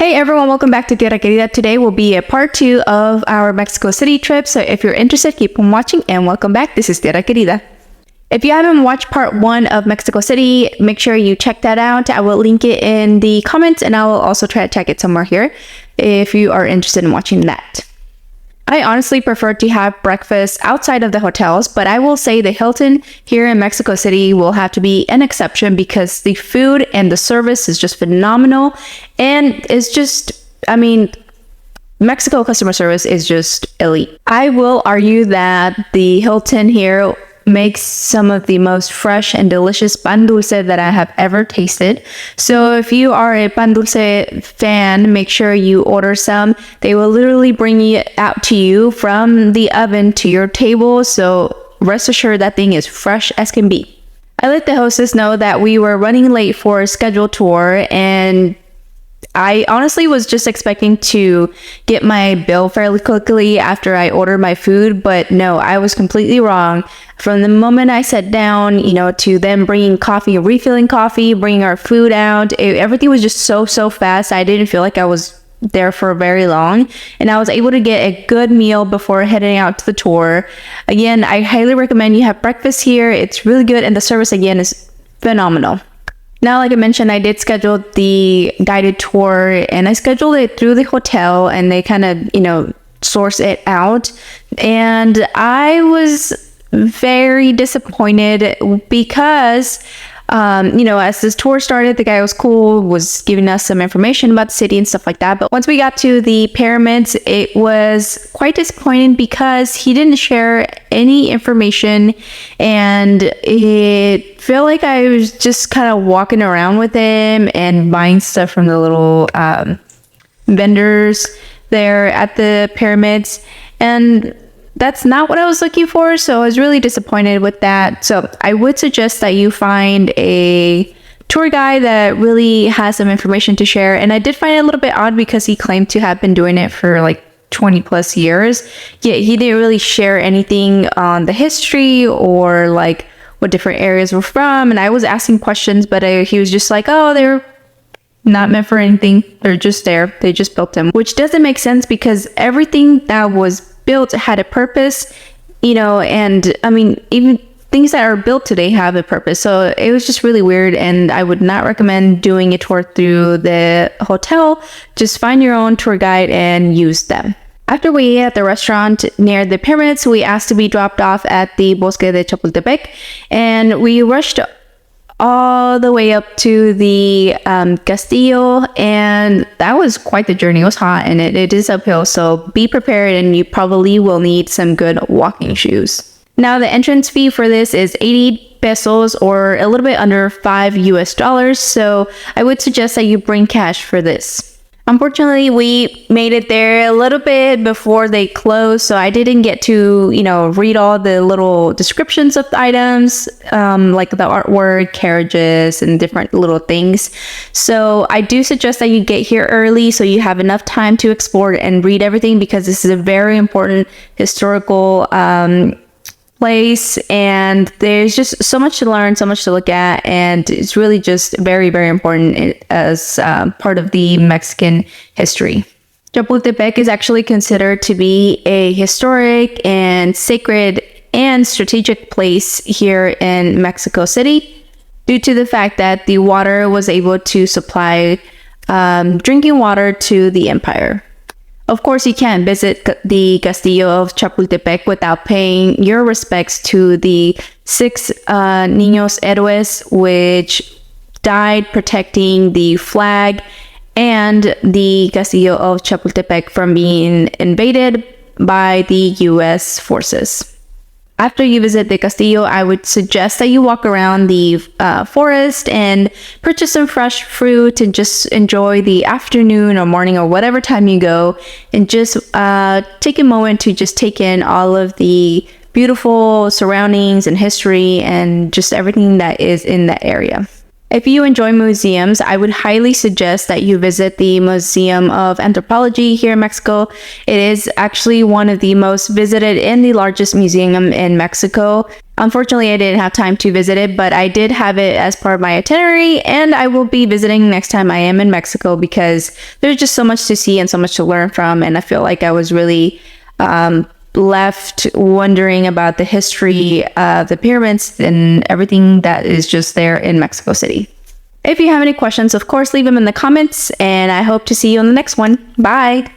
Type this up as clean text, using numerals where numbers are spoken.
Hey everyone, welcome back to Tierra Querida. Today will be a part 2 of our Mexico City trip. So if you're interested, keep on watching and welcome back. This is Tierra Querida. If you haven't watched part 1 of Mexico City, make sure you check that out. I will link it in the comments and I will also try to tag it somewhere here if you are interested in watching that. I honestly prefer to have breakfast outside of the hotels, but I will say the Hilton here in Mexico City will have to be an exception because the food and the service is just phenomenal. And it's just, Mexico customer service is just elite. I will argue that the Hilton here makes some of the most fresh and delicious pan dulce that I have ever tasted. So if you are a pan dulce fan, make sure you order some. They will literally bring it out to you from the oven to your table. So rest assured that thing is fresh as can be. I let the hostess know that we were running late for a scheduled tour, and I honestly was just expecting to get my bill fairly quickly after I ordered my food, but no, I was completely wrong. From the moment I sat down, to them bringing coffee, refilling coffee, bringing our food out, everything was just so fast. I didn't feel like I was there for very long, and I was able to get a good meal before heading out to the tour. Again, I highly recommend you have breakfast here. It's really good, and the service again is phenomenal. Now, like I mentioned, I did schedule the guided tour and I scheduled it through the hotel and they kind of, source it out. And I was very disappointed because, as this tour started, the guy was cool, was giving us some information about the city and stuff like that. But once we got to the pyramids, it was quite disappointing because he didn't share any information, and it felt like I was just kind of walking around with him and buying stuff from the little vendors there at the pyramids. And that's not what I was looking for, so I was really disappointed with that. So I would suggest that you find a tour guide that really has some information to share. And I did find it a little bit odd because he claimed to have been doing it for like 20 plus years, yet he didn't really share anything on the history or like what different areas were from. And I was asking questions, but he was just like, oh, they're not meant for anything. They're just there. They just built them, which doesn't make sense because everything that was built had a purpose, and even things that are built today have a purpose. So it was just really weird, and I would not recommend doing a tour through the hotel. Just find your own tour guide and use them. After we ate at the restaurant near the pyramids, we asked to be dropped off at the Bosque de Chapultepec, and we rushed all the way up to the Castillo, and that was quite the journey. It was hot and it is uphill, so be prepared and you probably will need some good walking shoes. Now the entrance fee for this is 80 pesos or a little bit under $5, so I would suggest that you bring cash for this. Unfortunately, we made it there a little bit before they closed, so I didn't get to, read all the little descriptions of the items, like the artwork, carriages, and different little things. So I do suggest that you get here early so you have enough time to explore and read everything, because this is a very important historical place, and there's just so much to learn, so much to look at, and it's really just very, very important as part of the Mexican history. Chapultepec is actually considered to be a historic and sacred and strategic place here in Mexico City due to the fact that the water was able to supply drinking water to the empire. Of course, you can't visit the Castillo of Chapultepec without paying your respects to the 6 Niños Héroes, which died protecting the flag and the Castillo of Chapultepec from being invaded by the U.S. forces. After you visit the Castillo, I would suggest that you walk around the forest and purchase some fresh fruit and just enjoy the afternoon or morning or whatever time you go, and just take a moment to just take in all of the beautiful surroundings and history and just everything that is in that area. If you enjoy museums, I would highly suggest that you visit the Museum of Anthropology here in Mexico. It is actually one of the most visited and the largest museum in Mexico. Unfortunately, I didn't have time to visit it, but I did have it as part of my itinerary, and I will be visiting next time I am in Mexico because there's just so much to see and so much to learn from, and I feel like I was really left wondering about the history of the pyramids and everything that is just there in Mexico City. If you have any questions, of course, leave them in the comments, and I hope to see you on the next one. Bye!